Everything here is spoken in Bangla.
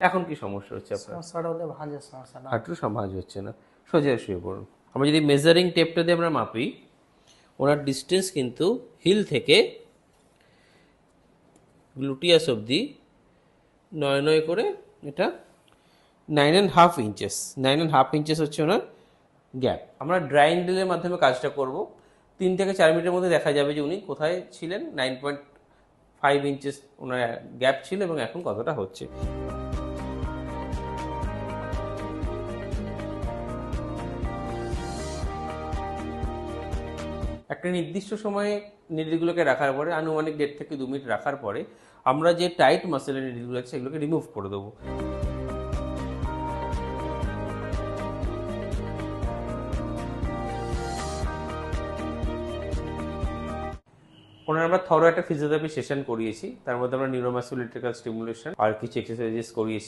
এখন কি সমস্যা হচ্ছে আপনার? সমস্যাটা হলে ভাঁজের সমস্যা না। হাঁটু সমাজ হচ্ছে না, সোজা শুয়ে পড়ুন। আমরা যদি মেজারিং টেপটা দিয়ে আমরা মাপি, ওনার ডিস্টেন্স কিন্তু হিল থেকে গ্লুটিয়াস অবধি 9 করে, এটা 9.5 ইঞ্চেস। 9.5 ইঞ্চেস হচ্ছে ওনার গ্যাপ। আমরা ড্রাই নিডলের মাধ্যমে কাজটা করব। 3 থেকে 4 মিনিটের মধ্যে দেখা যাবে যে উনি কোথায় ছিলেন। 9.5 ইঞ্চেস ওনার গ্যাপ ছিল এবং এখন কতটা হচ্ছে। একটা নির্দিষ্ট সময়ে নিডলগুলোকে রাখার পরে, আনুমানিক 1.5 থেকে 2 মিনিট রাখার পরে, আমরা যে টাইট মাসেলের নিডলগুলো আছে সেগুলোকে রিমুভ করে দেবো। ওনার আমরা থরো একটা ফিজিওথেরাপি সেশন করিয়েছি, তার মধ্যে আমরা নিউরোমাসকুলার ইলেকট্রিক্যাল স্টিমুলেশন আর কিছু এক্সারসাইজেস করিয়েছি।